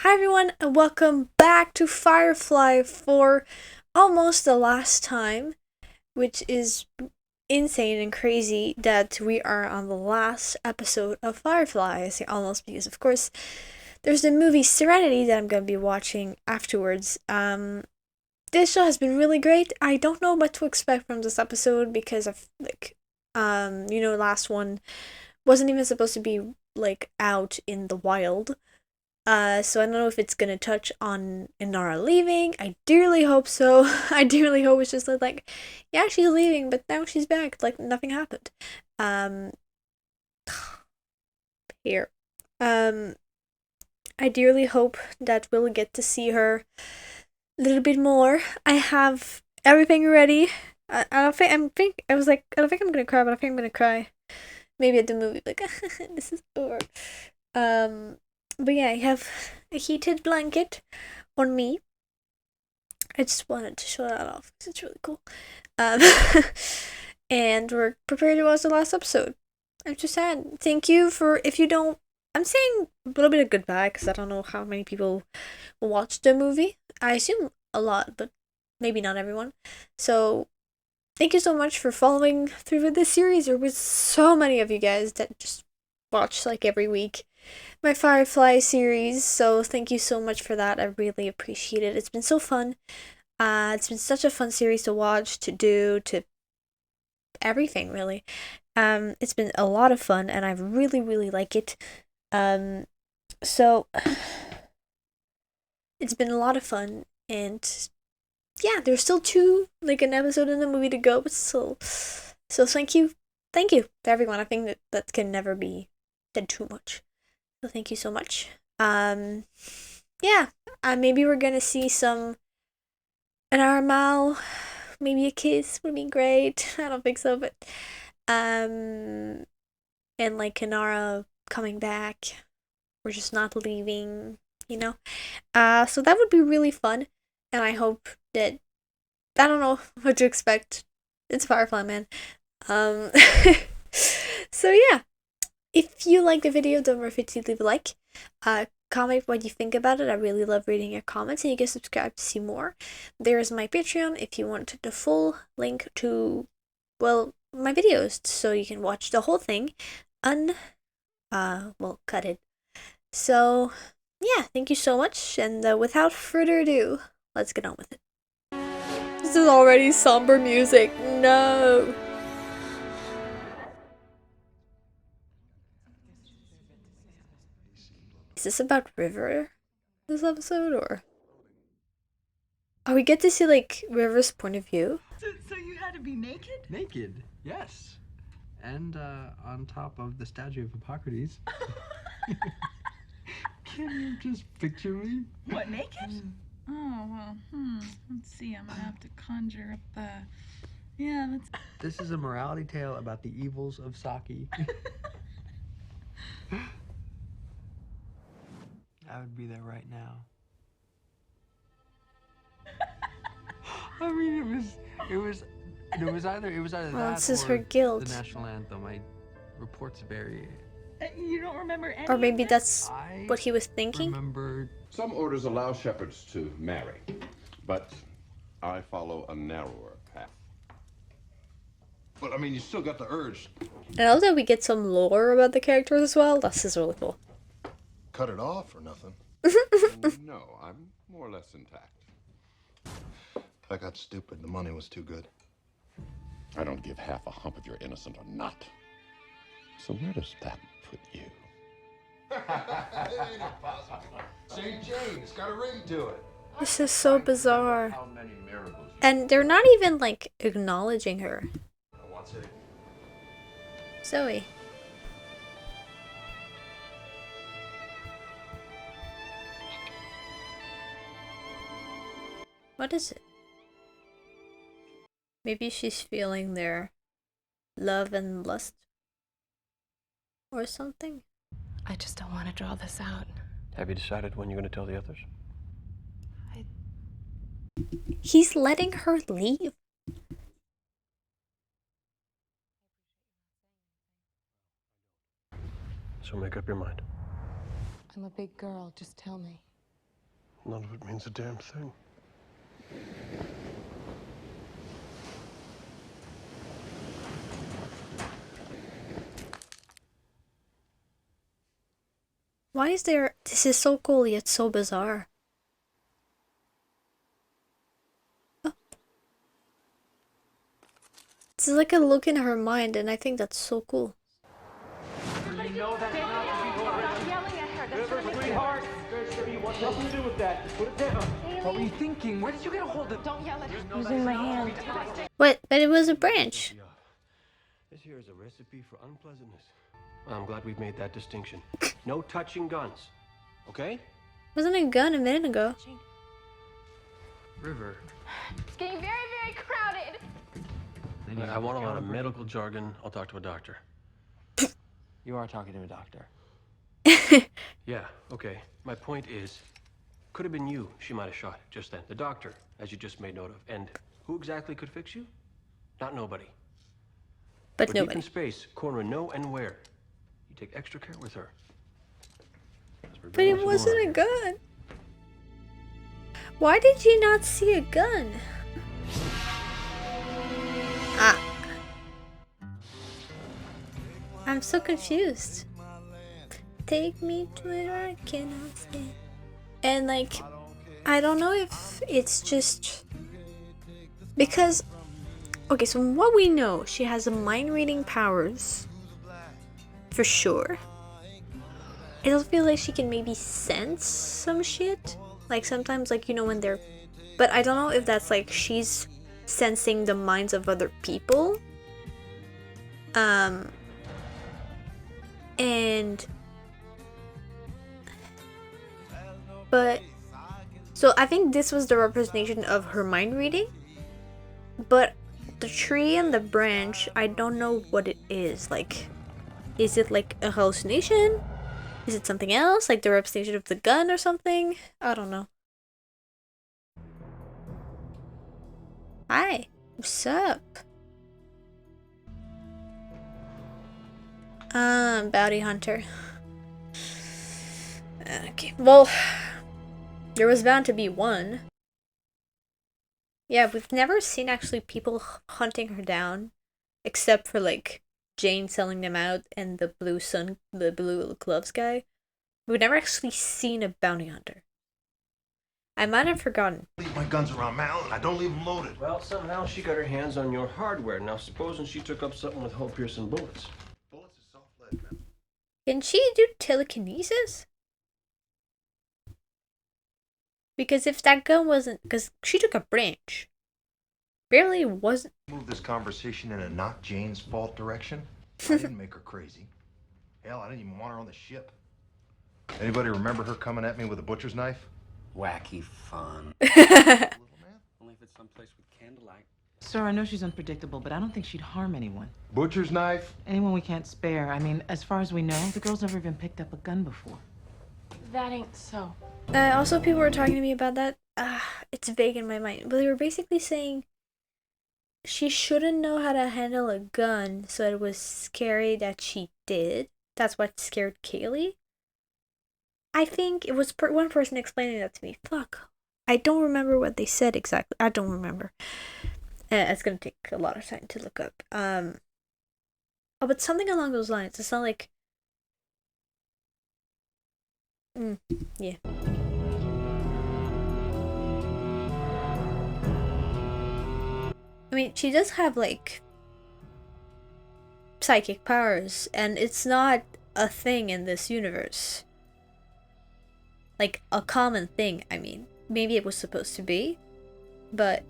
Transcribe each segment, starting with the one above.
Hi everyone, and welcome back to Firefly for almost the last time, which is insane and crazy that we are on the last episode of Firefly. I say almost because, of course, there's the movie Serenity that I'm going to be watching afterwards. This show has been really great. I don't know what to expect from this episode because of, last one wasn't even supposed to be, out in the wild. So I don't know if it's gonna touch on Inara leaving. I dearly hope so. I dearly hope it's just like, yeah, she's leaving, but now she's back. Like nothing happened. Um, here. Um, I dearly hope that we'll get to see her a little bit more. I have everything ready. I don't think I was like I don't think I'm gonna cry, but I think I'm gonna cry. Maybe at the movie, like this is over. Um, but yeah, I have a heated blanket on me. I just wanted to show that off because it's really cool. Um, and we're prepared to watch the last episode. I'm just sad. Thank you for if you don't. I'm saying a little bit of goodbye because I don't know how many people watched the movie. I assume a lot, but maybe not everyone. So thank you so much for following through with this series. There was so many of you guys that just watch like every week my Firefly series. So thank you so much for that. I really appreciate it. It's been so fun. It's been such a fun series to watch, to do, to everything really. It's been a lot of fun, and I really, really like it. Um, so it's been a lot of fun, and yeah, there's still an episode in the movie to go, but still, so thank you to everyone. I think that can never be said too much. So thank you so much. Yeah, maybe we're gonna see some an Armal, maybe a kiss would be great. I don't think so, but um, and like Kanara coming back, we're just not leaving, you know. So that would be really fun, and I hope that I don't know what to expect. It's Firefly, man. Um, so yeah, if you like the video, don't forget to leave a like. Comment what you think about it. I really love reading your comments, and you can subscribe to see more. There is my Patreon if you want the full link to, well, my videos, so you can watch the whole thing, cut it. So, yeah, thank you so much, and without further ado, let's get on with it. This is already somber music. No. Is this about River? This episode, or oh, we get to see like River's point of view. So you had to be naked? Naked, yes. And on top of the statue of Hippocrates. Can you just picture me? What, naked? Oh, well, let's see. I'm gonna have to conjure up, yeah, let's. This is a morality tale about the evils of sake. I would be there right now. I mean, it was either that This is or her guilt. the national anthem. Reports vary. You don't remember any Or maybe of that's I what he was thinking. remember. Some orders allow shepherds to marry, but I follow a narrower path. But I mean, you still got the urge. And I love that we get some lore about the characters as well. This is really cool. Cut it off or nothing? No, I'm more or less intact. I got stupid. The money was too good. I don't give half a hump if you're innocent or not. So where does that put you? It ain't impossible. St. James got a ring to it. This is so bizarre. How many miracles? And they're not even like acknowledging her. What's it? Zoe. What is it? Maybe she's feeling their love and lust or something. I just don't want to draw this out. Have you decided when you're going to tell the others? He's letting her leave. So make up your mind. I'm a big girl, just tell me. None of it means a damn thing. Why is there... This is so cool yet so bizarre. Oh. It's like a look in her mind, and I think that's so cool. You know that's not to be going around. Yelling at her. That's River, sweetheart. You want nothing to do with that. Just put it down. What were you thinking? Where did you get a hold of? Don't yell at her. Using my hand. What? But it was a branch. This here is a recipe for unpleasantness. I'm glad we've made that distinction. No touching guns, okay? Wasn't a gun a minute ago. River, It's getting very, very crowded. I want a lot of medical jargon. I'll talk to a doctor. You are talking to a doctor. Yeah, okay. My point is, could have been you she might have shot just then. The doctor, as you just made note of. And who exactly could fix you? Not nobody. But Deep in nobody. space, corner no and where. You take extra care with her. But it wasn't a gun. Why did you not see a gun? Ah. I'm so confused. Take me to where I cannot stand. And like, I don't know if it's just because, okay, so from what we know, she has a mind reading powers for sure. It also feels like she can maybe sense some shit. Like sometimes, like, you know, when they're, but I don't know if that's like she's sensing the minds of other people. And but so I think this was the representation of her mind reading. But the tree and the branch, I don't know what it is. Like, is it like a hallucination? Is it something else? Like the representation of the gun or something? I don't know. Hi. What's up? Bounty hunter. Okay, well, there was bound to be one. Yeah, we've never seen actually people hunting her down, except for like Jane selling them out and the blue gloves guy. We've never actually seen a bounty hunter. I might have forgotten. Leave my guns around Mal, and I don't leave them loaded. Well, somehow she got her hands on your hardware. Now, supposing she took up something with hole-piercing bullets. Bullets is soft lead, man. Can she do telekinesis? Because if that gun wasn't... Because she took a branch. Barely wasn't... Move this conversation in a not Jane's fault direction. I didn't make her crazy. Hell, I didn't even want her on the ship. Anybody remember her coming at me with a butcher's knife? Wacky fun. Little man? Only if it's someplace with candlelight. Sir, I know she's unpredictable, but I don't think she'd harm anyone. Butcher's knife? Anyone we can't spare. I mean, as far as we know, the girl's never even picked up a gun before. That ain't so. Also, people were talking to me about that. It's vague in my mind. But they were basically saying she shouldn't know how to handle a gun, so it was scary that she did. That's what scared Kaylee. I think it was one person explaining that to me. Fuck. I don't remember what they said exactly. I don't remember. It's gonna take a lot of time to look up. Oh, but something along those lines. It's not like... yeah. I mean, she does have, like, psychic powers, and it's not a thing in this universe. Like, a common thing, I mean. Maybe it was supposed to be, but...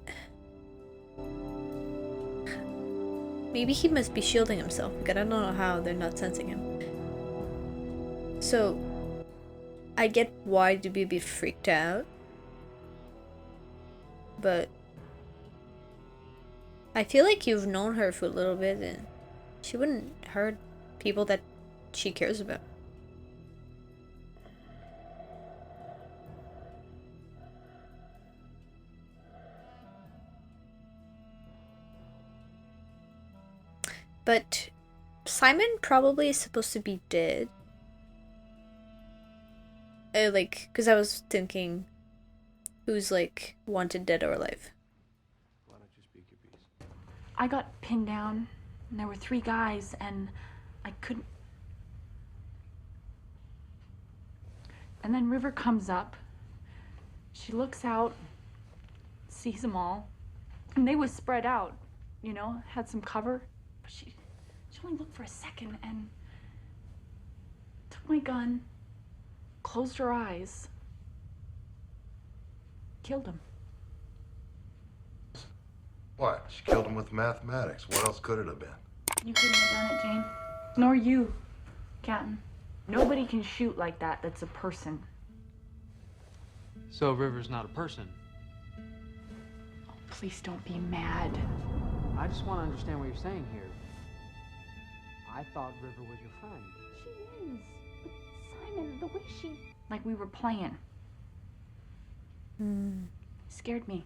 maybe he must be shielding himself, because I don't know how they're not sensing him. So, I get why to be a bit freaked out, but... I feel like you've known her for a little bit, and she wouldn't hurt people that she cares about. But Simon probably is supposed to be dead. Like, because I was thinking, who's like wanted dead or alive. Why don't you speak your piece? I got pinned down, and there were 3 guys, and I couldn't. And then River comes up. She looks out, sees them all, and they was spread out, you know, had some cover. But she only looked for a second and took my gun, closed her eyes, killed him. What? She killed him with mathematics. What else could it have been? You couldn't have done it, Jane. Nor you, Captain. Nobody can shoot like that that's a person. So River's not a person. Oh, please don't be mad. I just want to understand what you're saying here. I thought River was your friend. She is. But Simon, the way she... Like we were playing. Scared me.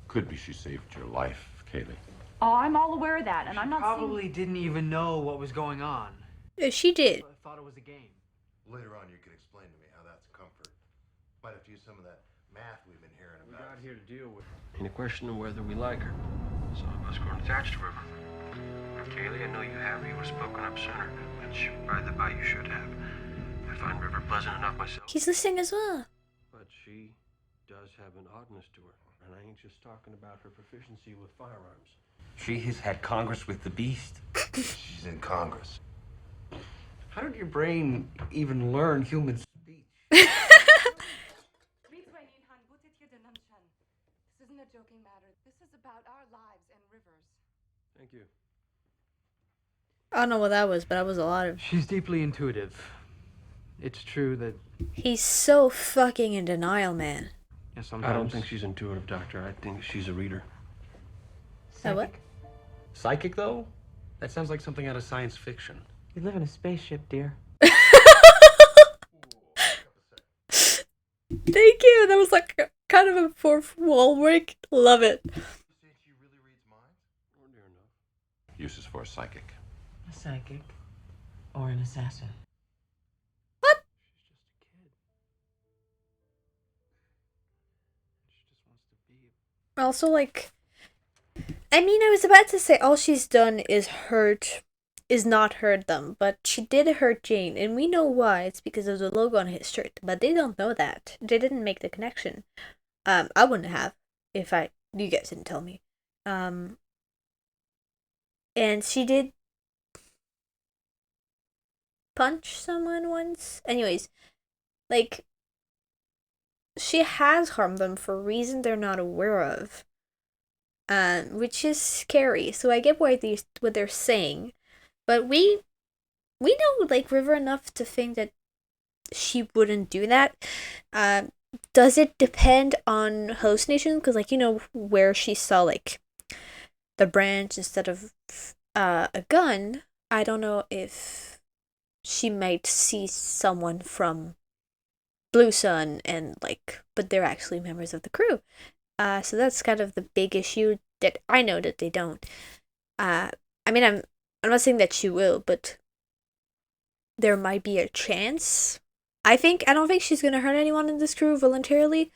Could be she saved your life, Kaylee. Oh, I'm all aware of that, and I'm not Probably didn't even know what was going on. She did. I thought it was a game. Later on, you could explain to me how that's a comfort. Might have to use some of that math we've been hearing We about. got here to deal with any question of whether we like her. Some of us grown attached to River. Kaylee, I know you have. You would have spoken up sooner, which, by the by, you should have. I find River pleasant enough myself. He's listening as well. But she does have an oddness to her. And I ain't just talking about her proficiency with firearms. She has had Congress with the beast. She's in Congress. How did your brain even learn human speech? This isn't a joking matter. This is about our lives and River's. Thank you. I don't know what that was, but that was a lot of... She's deeply intuitive. It's true that He's so fucking in denial, man. sometimes... I don't think she's intuitive, Doctor. I think she's a reader. A what? Psychic, though? That sounds like something out of science fiction. You live in a spaceship, dear. Thank you. That was like kind of a fourth wall break. Love it. She really reads minds? Oh, dear no. Uses for a psychic. A psychic. Or an assassin. She's just a kid. She just wants to be. Also, like, I mean, I was about to say all she's done is not hurt them, but she did hurt Jane, and we know why. It's because of the logo on his shirt, but they don't know that. They didn't make the connection. I wouldn't have if you guys didn't tell me. And she did punch someone once. Anyways, like, she has harmed them for a reason they're not aware of. Which is scary. So I get what they're saying. But we know, like, River enough to think that she wouldn't do that. Does it depend on host nation? Because, like, you know, where she saw, like, the branch instead of a gun, I don't know if she might see someone from Blue Sun and, like, but they're actually members of the crew. So that's kind of the big issue that I know that they don't. I mean, I'm not saying that she will, but there might be a chance. I don't think she's gonna hurt anyone in this crew voluntarily.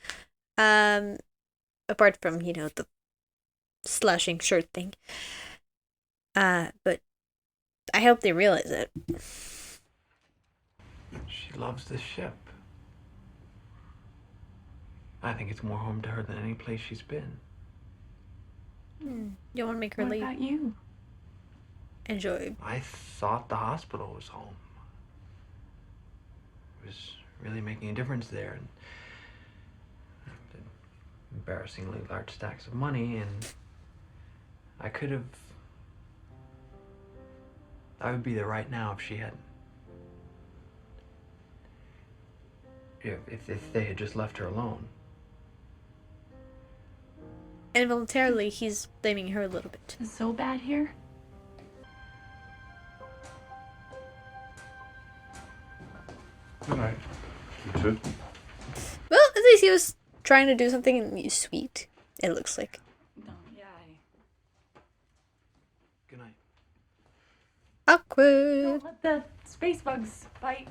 Apart from, you know, the slashing shirt thing. But I hope they realize it. She loves this ship. I think it's more home to her than any place she's been. You want to make her What leave? about you? Enjoy. I thought the hospital was home. It was really making a difference there. And embarrassingly large stacks of money, and I would be there right now if she hadn't. If they had just left her alone. Involuntarily, he's blaming her a little bit. Is it so bad here? Good night. You too. Well, at least he was trying to do something sweet, it looks like. No, yeah. Good night. Awkward. Don't let the space bugs bite.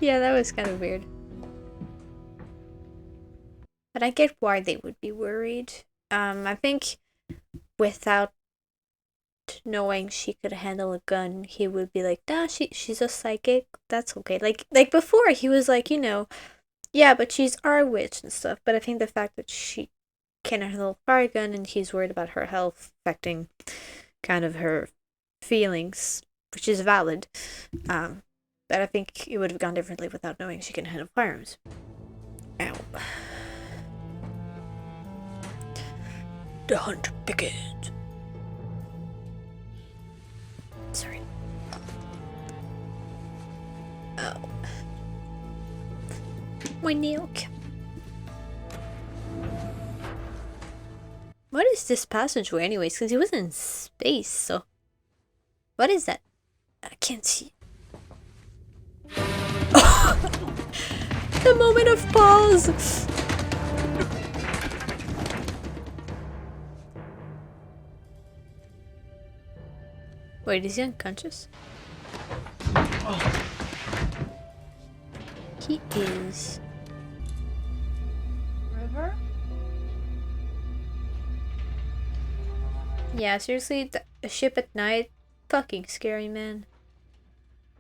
Yeah, that was kind of weird. But I get why they would be worried. I think without knowing she could handle a gun, he would be like, nah, she's a psychic. That's okay. Like before, he was like, yeah, but she's our witch and stuff. But I think the fact that she can't handle a fire gun and he's worried about her health affecting kind of her feelings, which is valid. But I think it would have gone differently without knowing she can handle firearms. Ow. The hunt begins. Sorry. Oh. My nail. What is this passageway anyways? Because he was in space, so... What is that? I can't see. The moment of pause! Wait, is he unconscious? He is. River? Yeah, seriously, a ship at night? Fucking scary, man.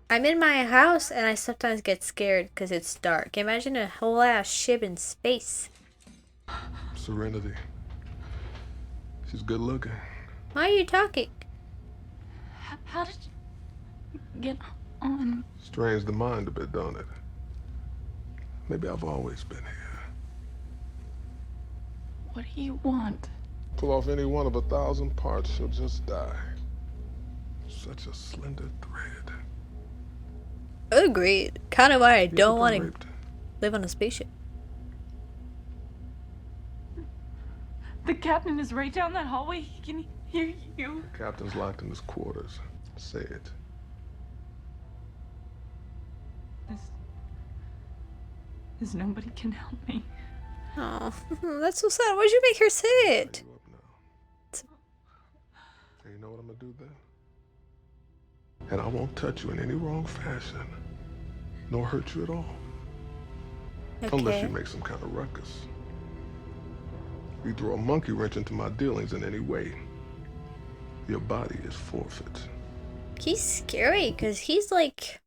I'm in my house and I sometimes get scared because it's dark. Imagine a whole ass ship in space. Serenity. She's good looking. Why are you talking? How did you get on? Strains the mind a bit, don't it? Maybe I've always been here. What do you want? Pull off any one of 1,000 parts, she'll just die. Such a slender thread. Agreed. Kind of why I don't want to raped? live on a spaceship. The captain is right down that hallway. He can hear you. The captain's locked in his quarters. Say it. There's nobody can help me. Oh, that's so sad. Why'd you make her say it? And you know what I'm gonna do then? And I won't touch you in any wrong fashion, nor hurt you at all. Okay. Unless you make some kind of ruckus. You throw a monkey wrench into my dealings in any way, your body is forfeit. He's scary because he's like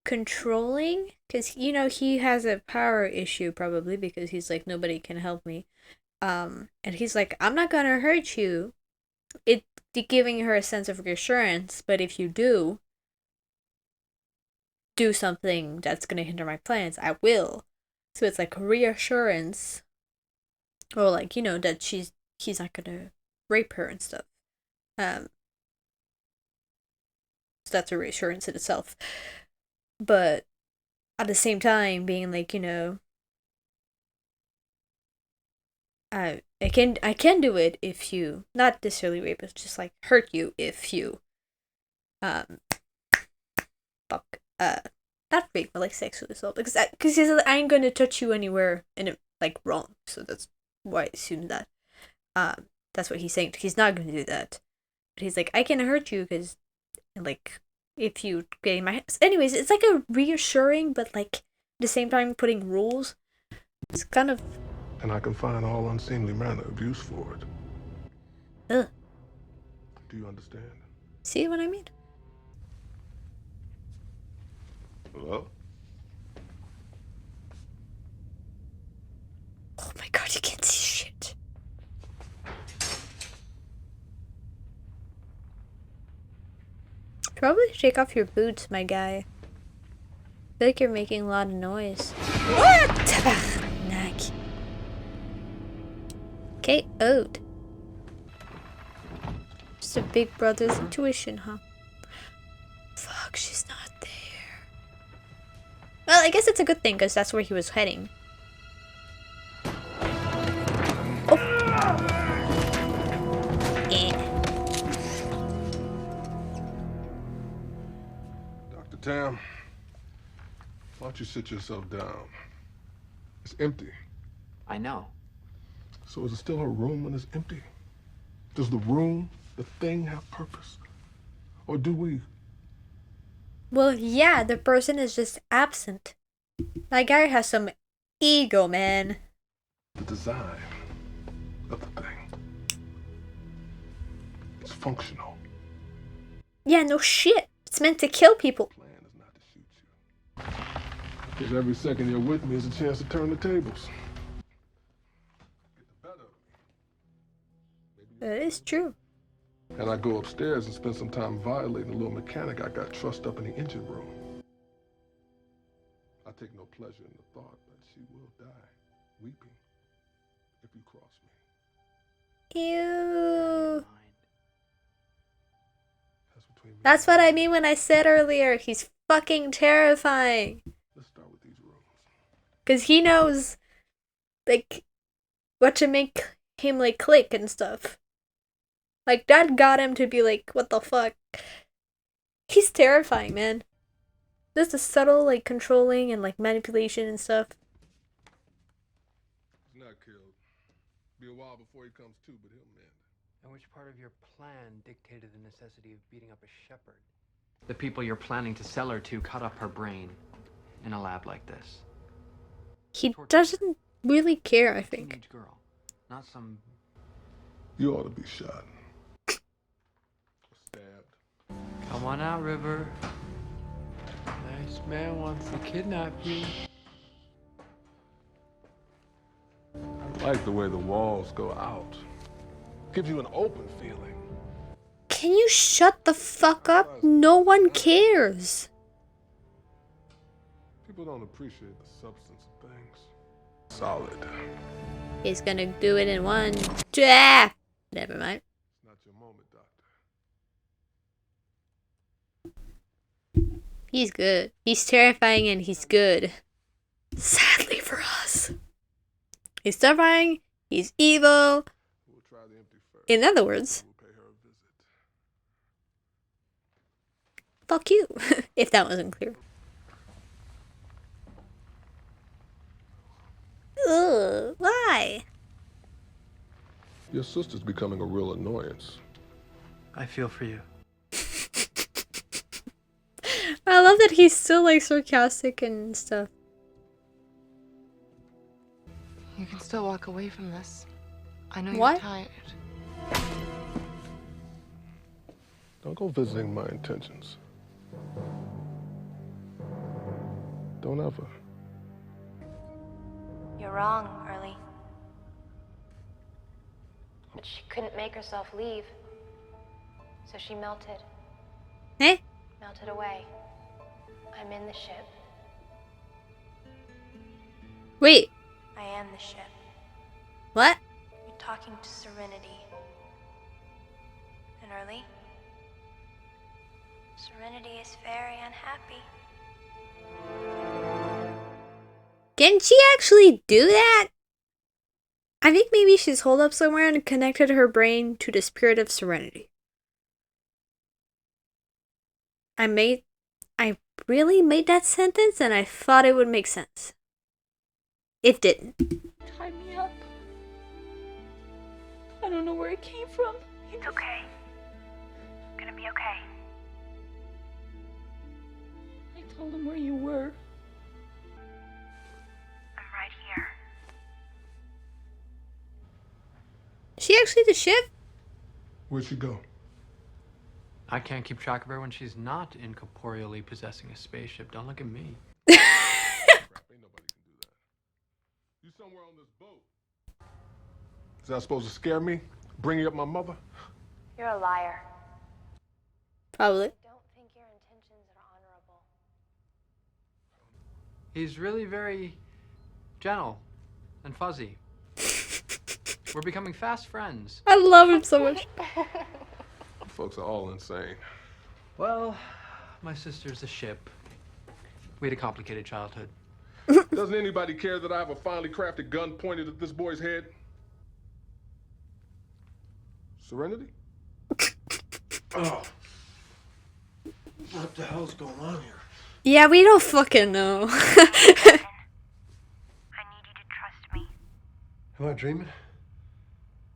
controlling. Because, he has a power issue probably because he's like, nobody can help me. And he's like, I'm not gonna hurt you. It giving her a sense of reassurance, but if you do something that's gonna hinder my plans, I will. So it's like reassurance, or like that he's not gonna rape her and stuff. So that's a reassurance in itself. But at the same time, being like I can do it if you not necessarily rape, it's just like hurt you if you not rape but like sexually assault because he's like, I ain't gonna touch you anywhere in it like wrong, so that's why I assume that that's what he's saying. He's not gonna do that, but he's like I can hurt you because like if you get in my hands. Anyways, it's like a reassuring but like at the same time putting rules. It's kind of. And I can find all unseemly manner of use for it. Ugh. Do you understand? See what I mean? Hello? Oh my god, you can't see shit. Probably take off your boots, my guy. I feel like you're making a lot of noise. What? Tabarnak. KO'd. Just a big brother's intuition, huh? Fuck, she's not there. Well, I guess it's a good thing, because that's where he was heading. Oh. Dr. Tam, why don't you sit yourself down? It's empty. I know. So is it still her room when it's empty? Does the room, the thing, have purpose? Or do we Well, yeah, the person is just absent. That guy has some ego, man. The design of the thing. It's functional. Yeah, no shit. It's meant to kill people. Because every second you're with me is a chance to turn the tables. That is true. And I go upstairs and spend some time violating the little mechanic I got trussed up in the engine room. I take no pleasure in the thought that she will die weeping if you cross me. Ew. That's what I mean when I said earlier. He's fucking terrifying. Let's start with these rooms. Because he knows, like, what to make him, like, click and stuff. Like, that got him to be like, what the fuck? He's terrifying, man. Just the subtle, like, controlling and, like, manipulation and stuff. He's not killed. Be a while before he comes to, but he'll mend. And which part of your plan dictated the necessity of beating up a shepherd? The people you're planning to sell her to cut up her brain in a lab like this. He doesn't really care, I think. Teenage girl, not some. You ought to be shot. Stabbed. Come on out, River. Nice man wants to kidnap you. I like the way the walls go out. Gives you an open feeling. Can you shut the fuck up? No one cares. People don't appreciate the substance of things. Solid. He's gonna do it in one. Ah! Never mind. It's not your moment, Doctor. He's good. He's terrifying and he's good. Sadly for us. He's terrifying. He's evil. We'll try the empty first. In other words, We'll pay her a visit. fuck you. If that wasn't clear. Ugh, why? Your sister's becoming a real annoyance. I feel for you. I love that he's still like sarcastic and stuff. You can still walk away from this. I know What? you're tired. Don't go visiting my intentions. Don't ever. You're wrong, Early. But she couldn't make herself leave. So she melted. Eh? Melted away. I'm in the ship. Wait, I am the ship. what? You're talking to Serenity. And Early? Serenity is very unhappy. Can she actually do that? I think maybe she's holed up somewhere and connected her brain to the spirit of Serenity. I really made that sentence and I thought it would make sense. It didn't. Tie me up. I don't know where it came from. It's okay. Gonna be okay. I told him where you were. I'm right here. Is she actually the ship? Where'd she go? I can't keep track of her when she's not incorporeally possessing a spaceship. Don't look at me. Ain't nobody can do that. You somewhere on this boat. Is that supposed to scare me? Bringing up my mother? You're a liar. Probably. I don't think your intentions are honorable. He's really very gentle and fuzzy. We're becoming fast friends. I love him so much. Folks are all insane. Well, my sister's a ship. We had a complicated childhood. Doesn't anybody care that I have a finely crafted gun pointed at this boy's head? Serenity? Oh. What the hell's going on here? Yeah, we don't fucking know. I need you to trust me. Am I dreaming?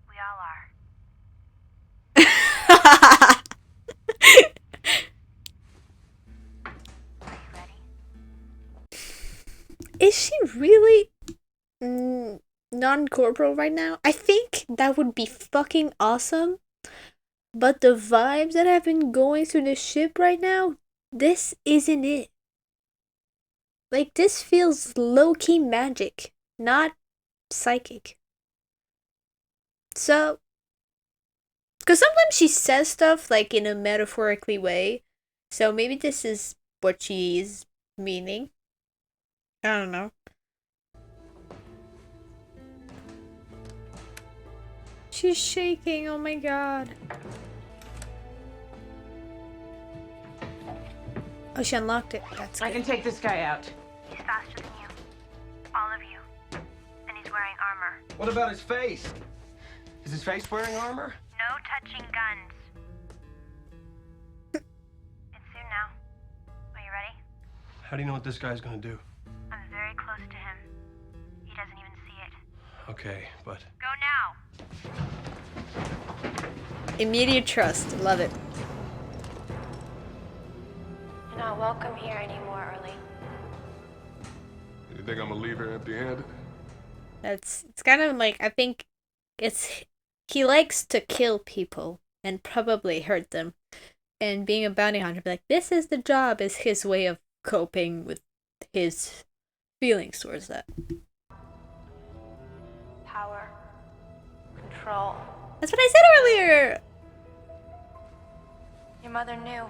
We all are. beyond corporal right now. I think that would be fucking awesome. But the vibes that have been going through the ship right now, this isn't it. Like, this feels low-key magic, not psychic. So, because sometimes she says stuff, like, in a metaphorically way. So maybe this is what she's meaning. I don't know. She's shaking, oh my god. Oh, she unlocked it. That's good. I can take this guy out. He's faster than you. All of you. And he's wearing armor. What about his face? Is his face wearing armor? No touching guns. It's soon now. Are you ready? How do you know what this guy's gonna do? I'm very close to him. He doesn't even see it. Okay, but... Go now! Immediate trust. Love it. You're not welcome here anymore, Early. You think I'm gonna leave her empty-handed? It's kind of like, I think he likes to kill people and probably hurt them. And being a bounty hunter, like, this is the job, is his way of coping with his feelings towards that. Power. Control. That's what I said earlier! Your mother knew.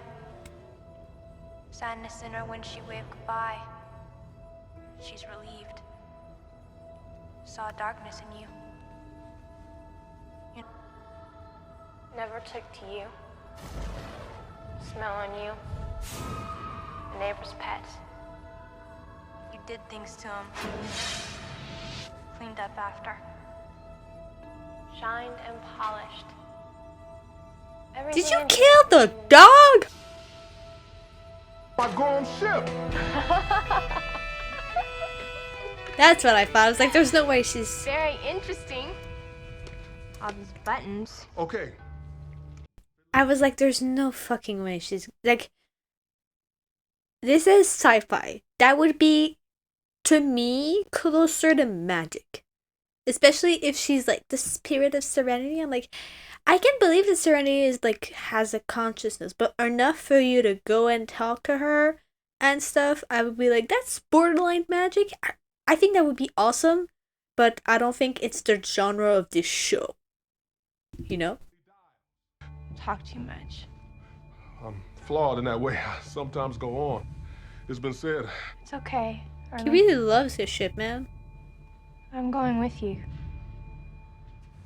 Sadness in her when she waved goodbye. She's relieved. Saw darkness in you. You never took to you. Smell on you. The neighbor's pets. You did things to him. Cleaned up after. Shined and polished. Did you kill the dog? My grown ship. That's what I thought. I was like, there's no way she's... Very interesting. All these buttons. Okay. I was like, there's no fucking way she's... Like, this is sci-fi. That would be, to me, closer to magic. Especially if she's, like, the spirit of Serenity. I'm like, I can believe that Serenity is, like, has a consciousness, but enough for you to go and talk to her and stuff, I would be like, that's borderline magic. I think that would be awesome, but I don't think it's the genre of this show. You know? Talk too much. I'm flawed in that way. I sometimes go on. It's been said. It's okay. He really loves his ship, man. I'm going with you.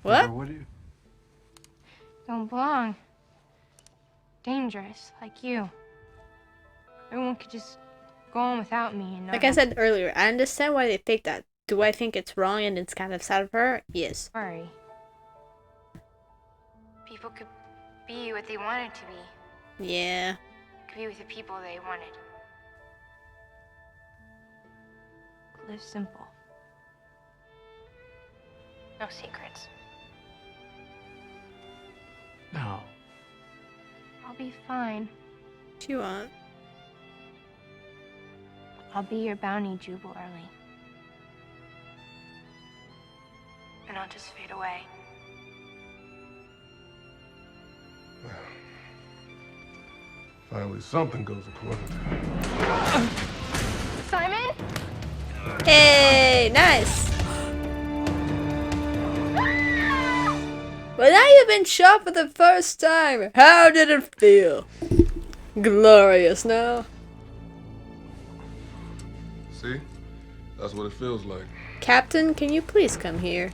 What? What do you... Don't belong. Dangerous, like you. Everyone could just go on without me and not Like I said earlier, I understand why they picked that. Do I think it's wrong and it's kind of sad of her? Yes. worry. People could be what they wanted to be. Yeah. Could be with the people they wanted. Live simple. No secrets. No. I'll be fine. What you want? I'll be your bounty, Jubal Early. And I'll just fade away. Finally, something goes according to... Simon? Hey, nice. Well, now you've been shot for the first time. How did it feel? Glorious, no? See? That's what it feels like. Captain, can you please come here?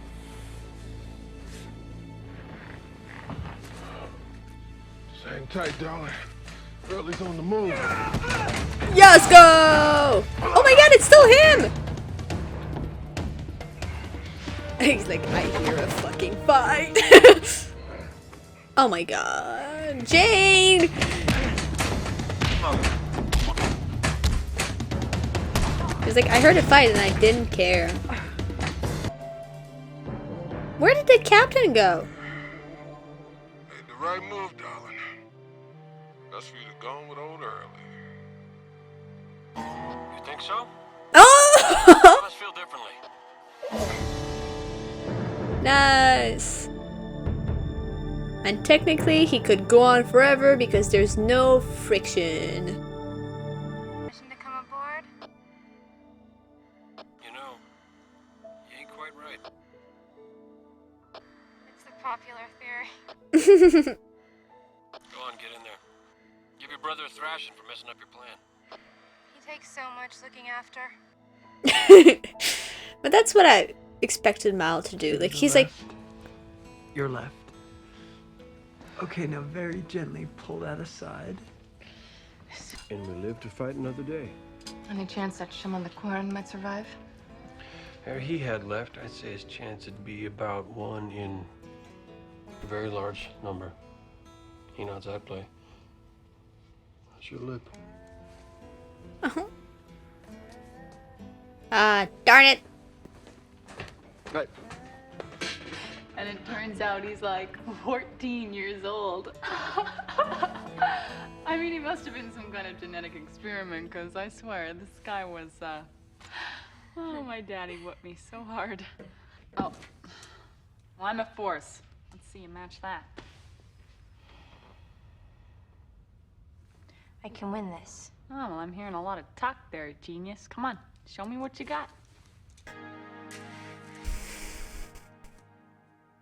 Just hang tight, darling. Early's on the move. Yes, go! Oh my god, it's still him! He's like, I hear a fucking fight. Oh my god. Jane! He's like, I heard a fight and I didn't care. Where did the captain go? Made the right move, darling. That's for you to go on with old Early. You think so? Oh! I must feel differently. Nice. And technically, he could go on forever because there's no friction. Permission to come aboard? You know, you ain't quite right. It's the popular theory. Go on, get in there. Give your brother a thrashing for messing up your plan. He takes so much looking after. But that's what I expected Mal to do. Like, he's like... Your left. Okay, now very gently pull that aside. And we live to fight another day. Any chance that Shimon the Quarren might survive? If he had left, I'd say his chance would be about 1 in a very large number. He knows I'd play. How's your lip? Darn it. Right. And it turns out he's like 14 years old. I mean, he must have been some kind of genetic experiment, because I swear, this guy was, oh, my daddy whipped me so hard. Oh, well, I'm a force. Let's see you match that. I can win this. Oh, well, I'm hearing a lot of talk there, genius. Come on, show me what you got.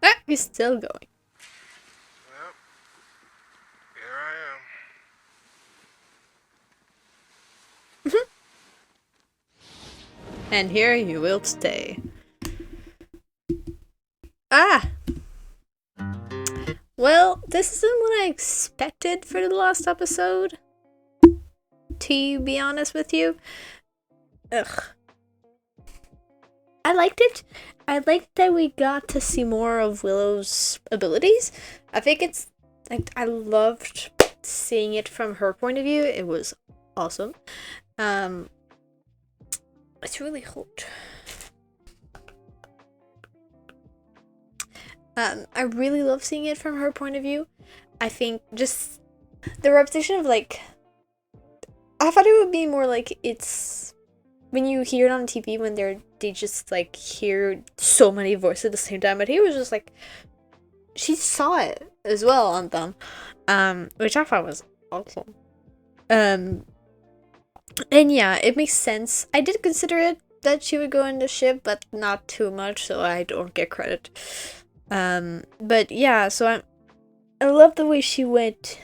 Ah, he's still going. Well, here I am. And here you will stay. Ah! Well, this isn't what I expected for the last episode. To be honest with you. Ugh. I liked it. I liked that we got to see more of Willow's abilities. I think it's like I loved seeing it from her point of view. It was awesome. It's really hot. I really love seeing it from her point of view. I think just the repetition of like, I thought it would be more like it's when you hear it on TV when they just like hear so many voices at the same time. But he was just like, she saw it as well on them, which I thought was awesome. And yeah, it makes sense. I did consider it that she would go in the ship, but not too much, so I don't get credit. But yeah, so I love the way she went,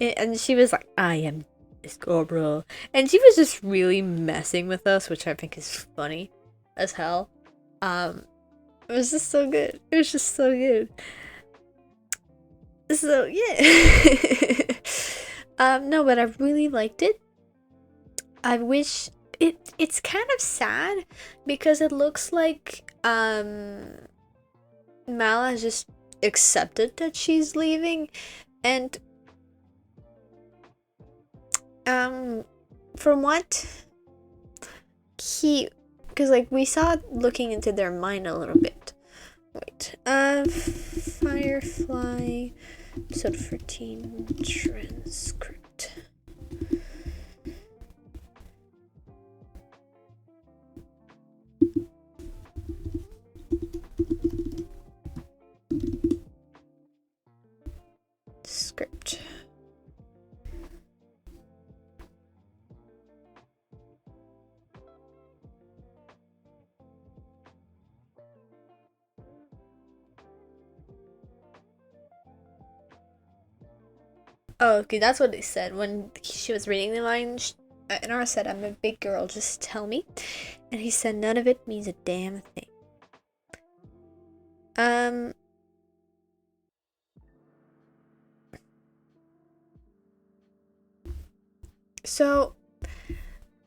and she was like, "I am this Cobra," and she was just really messing with us, which I think is funny as hell. It was just so good. It was just so good. So yeah. No, but I really liked it. I wish it's kind of sad because it looks like Mal has just accepted that she's leaving, and from what because like we saw it looking into their mind a little bit. Wait, Firefly episode 13 transcript. Script. Oh, okay, that's what they said when she was reading the line. Inara said, "I'm a big girl, just tell me." And he said, "None of it means a damn thing." So,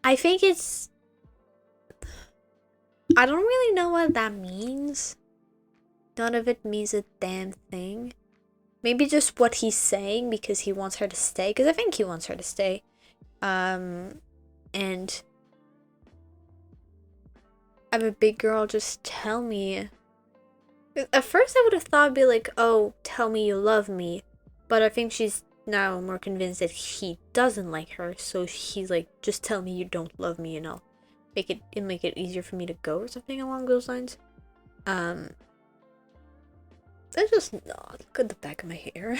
I think it's... I don't really know what that means. None of it means a damn thing. Maybe just what he's saying because he wants her to stay. Because I think he wants her to stay. And... I'm a big girl, just tell me. At first I would have thought it'd be like, oh, tell me you love me. But I think she's now more convinced that he doesn't like her. So he's like, just tell me you don't love me and I'll make it easier for me to go or something along those lines. Let's just not look at the back of my hair.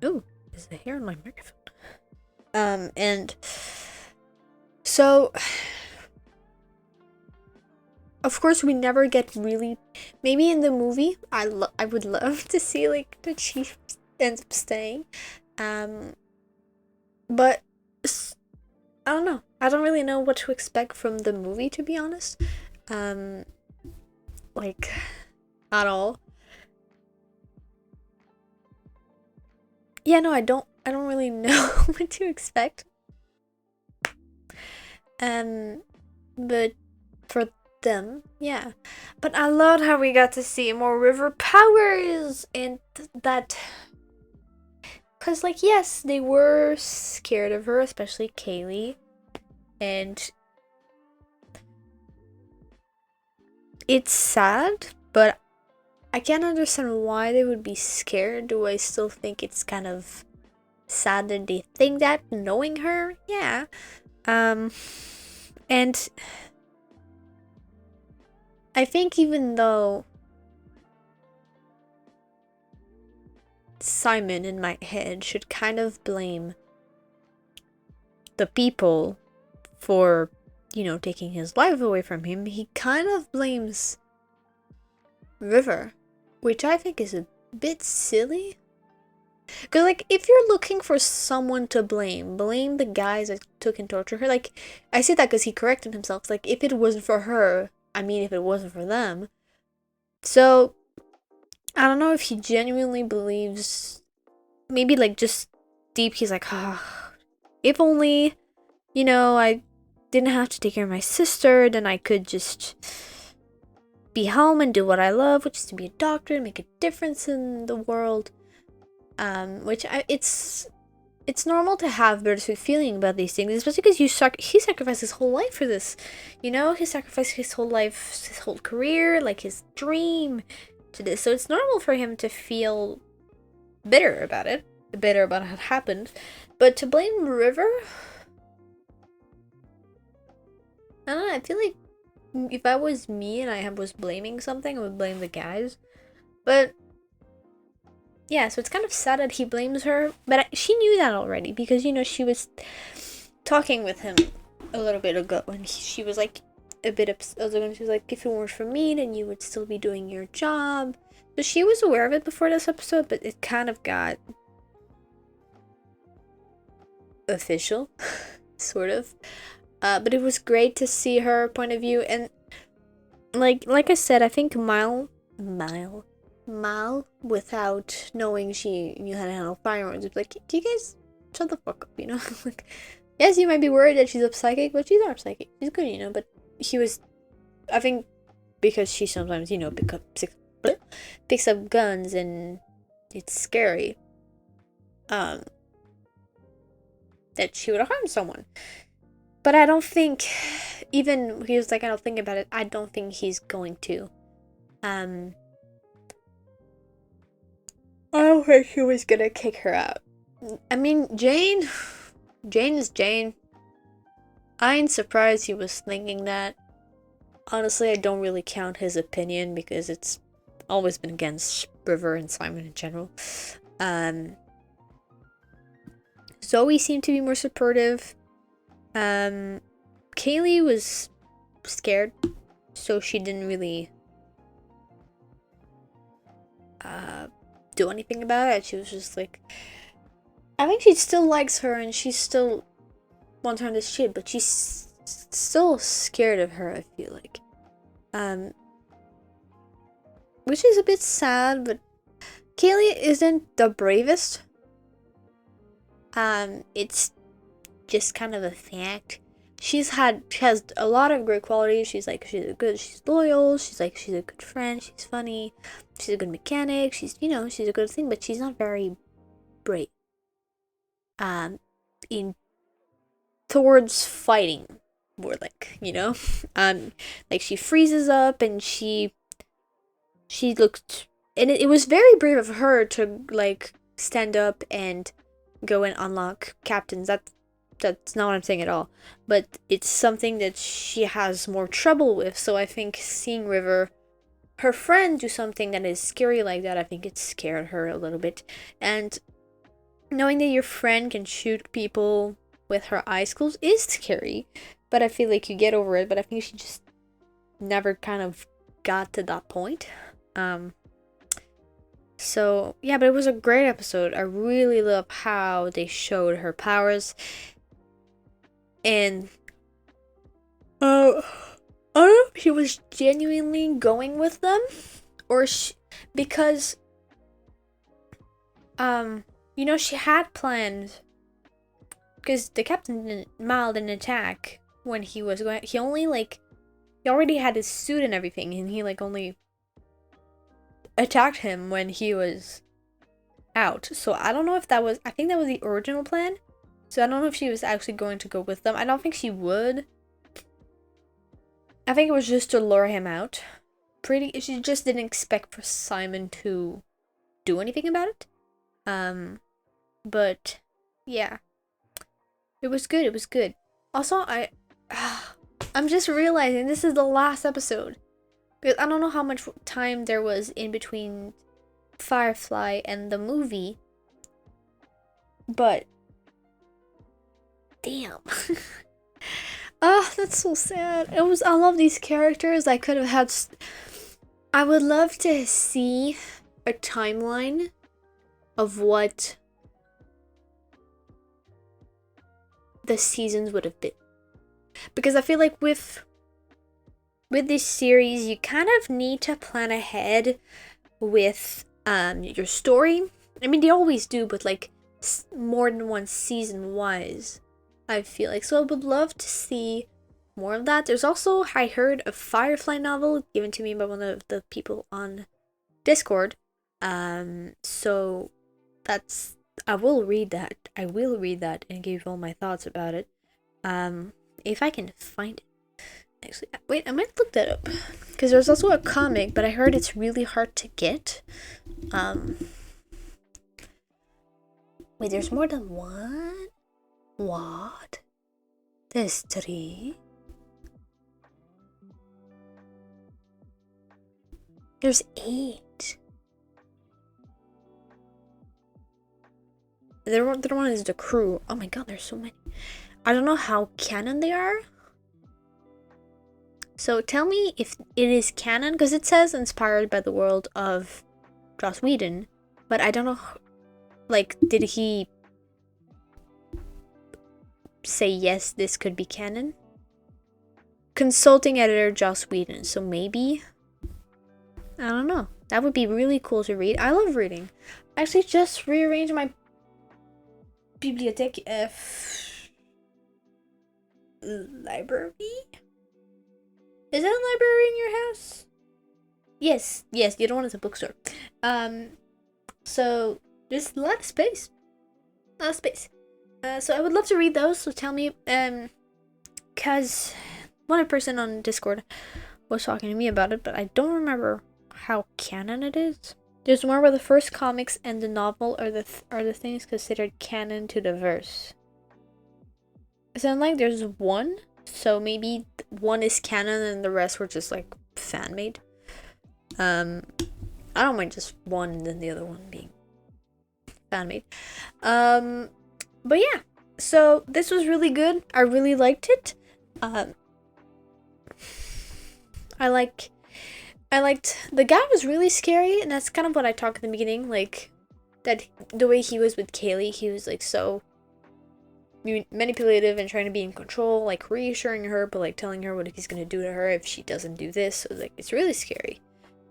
Ooh, is the hair on my microphone? And so, of course, we never get really. Maybe in the movie, I would love to see like the chief ends up staying, but I don't know. I don't really know what to expect from the movie, to be honest. Like, at all. Yeah, no, I don't really know what to expect. But for them, yeah. But I loved how we got to see more river powers and that. Cause like, yes, they were scared of her, especially Kaylee, and it's sad, but I can't understand why they would be scared. Do I still think it's kind of sad that they think that, knowing her? Yeah. And I think even though Simon in my head should kind of blame the people for, you know, taking his life away from him, he kind of blames River, which I think is a bit silly. Because, like, if you're looking for someone to blame the guys that took and tortured her. Like, I say that because he corrected himself. Like, if it wasn't for her, I mean, if it wasn't for them. So, I don't know if he genuinely believes, maybe, like, just deep, he's like, ah, if only, you know, I didn't have to take care of my sister, then I could just be home and do what I love, which is to be a doctor and make a difference in the world. It's normal to have bittersweet feeling about these things, especially because he sacrificed his whole life for this. You know, he sacrificed his whole life, his whole career, like his dream to this. So it's normal for him to feel bitter about it, bitter about what happened. But to blame River, I don't know, I feel like if I was me and I was blaming something, I would blame the guys. But yeah, so it's kind of sad that he blames her, but she knew that already because, you know, she was talking with him a little bit ago and she was like a bit upset. She was like, if it weren't for me, then you would still be doing your job. So she was aware of it before this episode, but it kind of got official, sort of. But it was great to see her point of view, and like I said, I think Mal, without knowing she knew how to handle firearms, it's like, do you guys shut the fuck up, you know? Like, yes, you might be worried that she's a psychic, but she's not psychic. She's good, you know. But he was, I think, because she sometimes, you know, picks up guns and it's scary. That she would harm someone. But I don't think, even he was like, I don't think about it. I don't think he's going to. I don't think he was gonna kick her out. I mean, Jane is Jane. I ain't surprised he was thinking that. Honestly, I don't really count his opinion because it's always been against River and Simon in general. Zoe seemed to be more supportive. Kaylee was scared, so she didn't really do anything about it. She was just like, I think she still likes her and she still wants her on this shit, but she's still scared of her, I feel like. Which is a bit sad, but Kaylee isn't the bravest. It's just kind of a fact. She has a lot of great qualities. She's loyal, she's a good friend, she's funny, she's a good mechanic, she's a good thing, but she's not very brave. Towards fighting, more like, like she freezes up and she looked, and it was very brave of her to like stand up and go and unlock captains. That That's not what I'm saying at all. But it's something that she has more trouble with. So I think seeing River, her friend, do something that is scary like that, I think it scared her a little bit. And knowing that your friend can shoot people with her eyes closed is scary. But I feel like you get over it. But I think she just never kind of got to that point. So yeah, but it was a great episode. I really love how they showed her powers. And I don't know if she was genuinely going with them, or because she had planned, because the captain didn't mild an attack when he was going. He already had his suit and everything, and he only attacked him when he was out. So I don't know if that was. I think that was the original plan. So I don't know if she was actually going to go with them. I don't think she would. I think it was just to lure him out. She just didn't expect for Simon to do anything about it. But yeah, it was good. It was good. Also, I'm just realizing this is the last episode, because I don't know how much time there was in between Firefly and the movie, but damn. That's so sad. I love these characters. I could have had. I would love to see a timeline of what the seasons would have been, because I feel like with this series, you kind of need to plan ahead with your story. I mean, they always do, but more than one season wise, I feel like. So I would love to see more of that. There's also, I heard, a Firefly novel given to me by one of the people on Discord. So that's, I will read that. I will read that and give all my thoughts about it. If I can find it. Actually, wait, I might look that up, because there's also a comic, but I heard it's really hard to get. Wait, there's more than one? What? There's 3? There's 8. The other one is the crew. Oh my god, there's so many. I don't know how canon they are. So tell me if it is canon, because it says inspired by the world of Joss Whedon, but I don't know, did he say yes, this could be canon? Consulting editor Joss Whedon, so maybe? I don't know. That would be really cool to read. I love reading. I actually just rearranged my bibliothèque library? Is that a library in your house? Yes, the other one is a bookstore. So there's a lot of space. So I would love to read those, so tell me, cause one person on Discord was talking to me about it, but I don't remember how canon it is. There's one where the first comics and the novel are the things considered canon to the verse. So there's one, so maybe one is canon and the rest were just fan made. I don't mind just one and then the other one being fan made. But yeah, so this was really good. I really liked it. I liked the guy was really scary, and that's kind of what I talked in the beginning, that the way he was with Kaylee, he was so manipulative and trying to be in control, reassuring her, but telling her what he's gonna do to her if she doesn't do this. So it's really scary.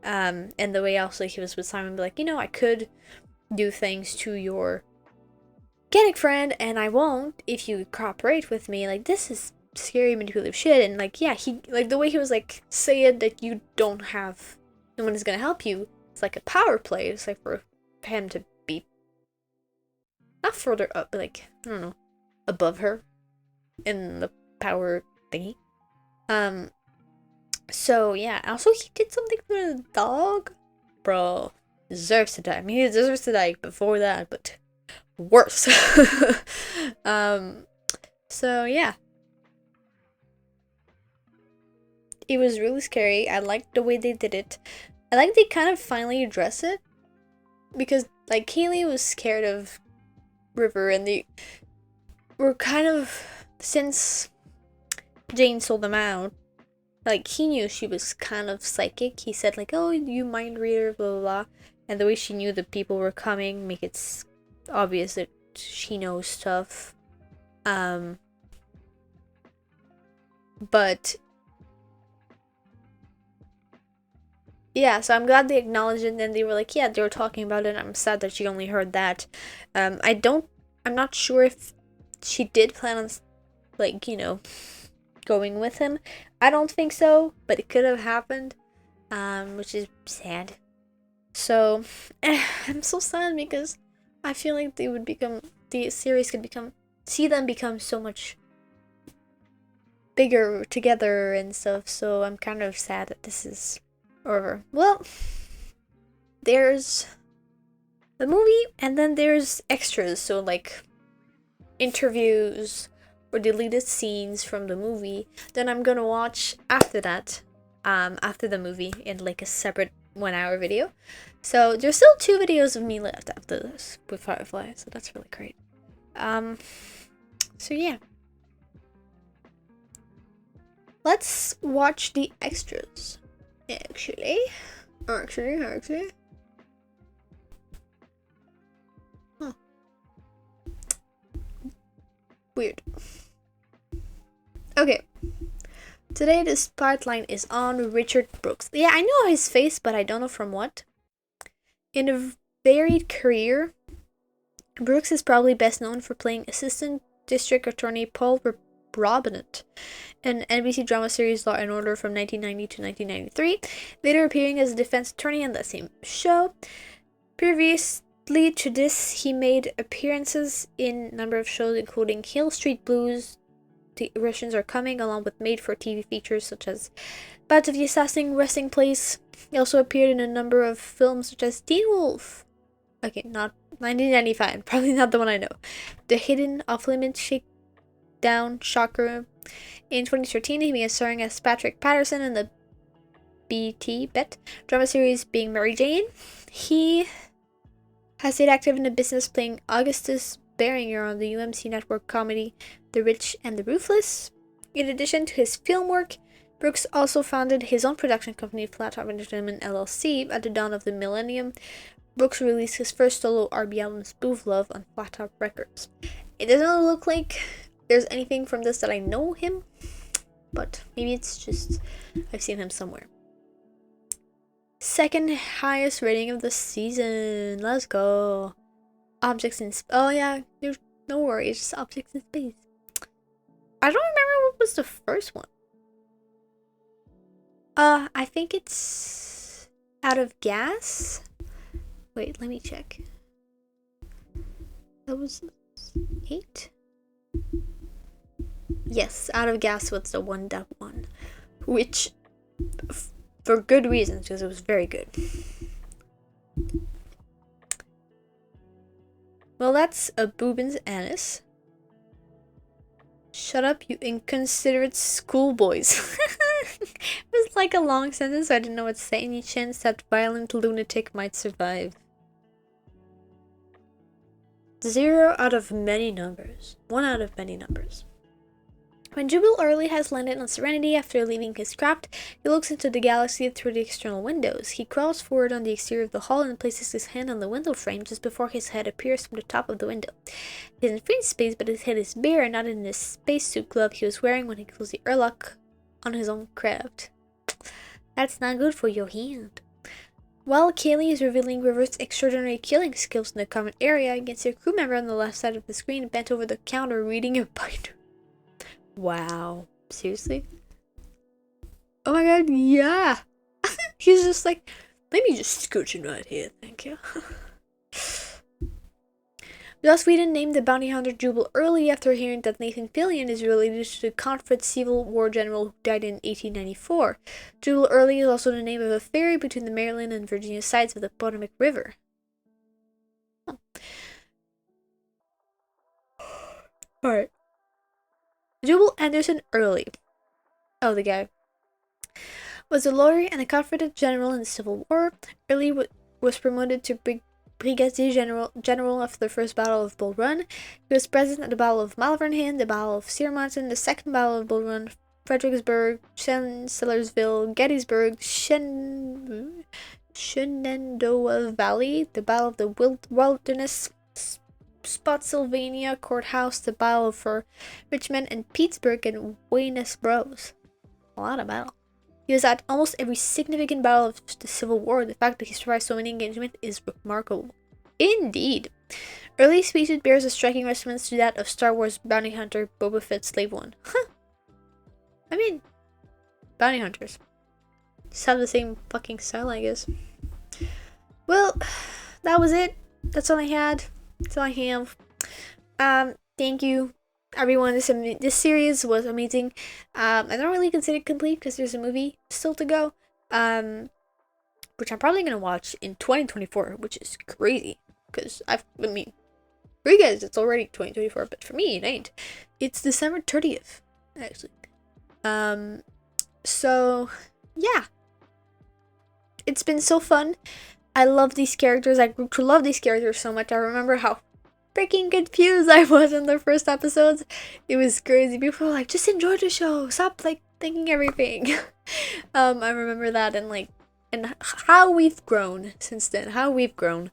And the way also he was with Simon, I could do things to your organic friend, and I won't if you cooperate with me. This is scary manipulative shit. And he the way he was saying that you don't have no one is gonna help you. It's a power play. It's for him to be not further up, but I don't know, above her in the power thingy. So yeah, also he did something for the dog. Bro, deserves to die. I mean, he deserves to die before that, but worse. So yeah. It was really scary. I liked the way they did it. I like they kind of finally address it. Because like Kaylee was scared of River and they were kind of, since Jane sold them out, like he knew she was kind of psychic. He said like, oh, you mind reader, blah blah blah. And the way she knew the people were coming make it obvious that she knows stuff. But yeah, so I'm glad they acknowledged it, and they were like, yeah, they were talking about it. I'm sad that she only heard that. I'm not sure if she did plan on, like, you know, going with him. I don't think so, but it could have happened, which is sad. So, I'm so sad because I feel like the series could see them become so much bigger together and stuff, so I'm kind of sad that this is over. Well, there's the movie, and then there's extras, so like interviews or deleted scenes from the movie. Then I'm gonna watch after that, after the movie in like a separate 1 hour video. So there's still 2 videos of me left after this with Firefly, so that's really great. So yeah. Let's watch the extras. Actually. Huh. Weird. Okay. Today the spotlight is on Richard Brooks. Yeah, I know his face, but I don't know from what. In a varied career, Brooks is probably best known for playing Assistant District Attorney Paul Robinette in NBC drama series Law & Order from 1990 to 1993, later appearing as a defense attorney in that same show. Previously to this, he made appearances in a number of shows including Hill Street Blues, The Russians Are Coming, along with made-for-TV features such as Bats of the Assassin Resting Place. He also appeared in a number of films such as Teen Wolf. Okay, not 1995, probably not the one I know. The Hidden Off-Limits Shakedown Shocker. In 2013, he began starring as Patrick Patterson in the BT Bet drama series Being Mary Jane. He has stayed active in the business, playing Augustus Beringer on the UMC network comedy The Rich and the Ruthless. In addition to his film work, Brooks also founded his own production company, Flat Top Entertainment LLC, at the dawn of the millennium. Brooks released his first solo R&B album, Spoof Love, on Flat Top Records. It doesn't look like there's anything from this that I know him, but maybe it's just I've seen him somewhere. Second highest rating of the season. Let's go. Objects in space. Oh yeah, there's no worries, just objects in space. I don't remember what was the first one. I think it's Out of Gas. Wait, let me check. That was 8? Yes, Out of Gas was the one that won. Which, for good reasons, because it was very good. Well, that's a Boobins Annis. Shut up, you inconsiderate schoolboys. It was like a long sentence, so I didn't know what to say. Any chance that violent lunatic might survive? 0 out of many numbers. 1 out of many numbers. When Jubal Early has landed on Serenity after leaving his craft, he looks into the galaxy through the external windows. He crawls forward on the exterior of the hull and places his hand on the window frame just before his head appears from the top of the window. He's in free space, but his head is bare and not in the spacesuit glove he was wearing when he closed the airlock on his own craft. That's not good for your hand. While Kaylee is revealing River's extraordinary killing skills in the common area, you can see a crew member on the left side of the screen bent over the counter reading a binder. Wow. Seriously? Oh my god, yeah! He's just like, let me just scooch in right here, thank you. Joss Whedon named the bounty hunter Jubal Early after hearing that Nathan Fillion is related to the Confederate Civil War general who died in 1894. Jubal Early is also the name of a ferry between the Maryland and Virginia sides of the Potomac River. Huh. Alright. Jubal Anderson Early. Oh, the guy. Was a lawyer and a Confederate general in the Civil War. Early was promoted to Brigadier General after the First Battle of Bull Run. He was present at the Battle of Malvern, the Battle of Sierra the Second Battle of Bull Run, Fredericksburg, Chancellorsville, Gettysburg, Shenandoah Valley, the Battle of the Wilderness, Spotsylvania Courthouse, the Battle for Richmond, and Pittsburgh and Waynesboro Bros. A lot of battle. He was at almost every significant battle of the Civil War. The fact that he survived so many engagements is remarkable. Indeed. Early speeches bears a striking resemblance to that of Star Wars bounty hunter Boba Fett Slave One. Huh. I mean, bounty hunters just have the same fucking style, I guess. Well, that was it. That's all I had. That's all I have. Thank you, everyone. This series was amazing. I don't really consider it complete because there's a movie still to go. Which I'm probably gonna watch in 2024, which is crazy. Because for you guys, it's already 2024, but for me, it ain't. It's December 30th, actually. So yeah, it's been so fun. I love these characters. I grew to love these characters so much. I remember how freaking confused I was in the first episodes. It was crazy. People were like, just enjoy the show. Stop like thinking everything. I remember that and how we've grown since then. How we've grown.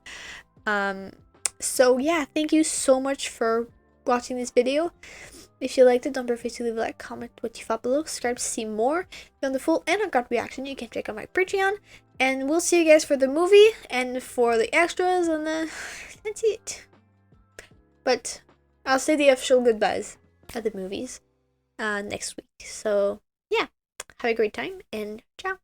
So yeah, thank you so much for watching this video. If you liked it, don't forget to leave a like, comment what you thought below, subscribe to see more. If you want the full and uncut reaction, you can check out my Patreon. And we'll see you guys for the movie and for the extras, and that's it. But I'll say the official goodbyes at the movies next week. So yeah, have a great time and ciao.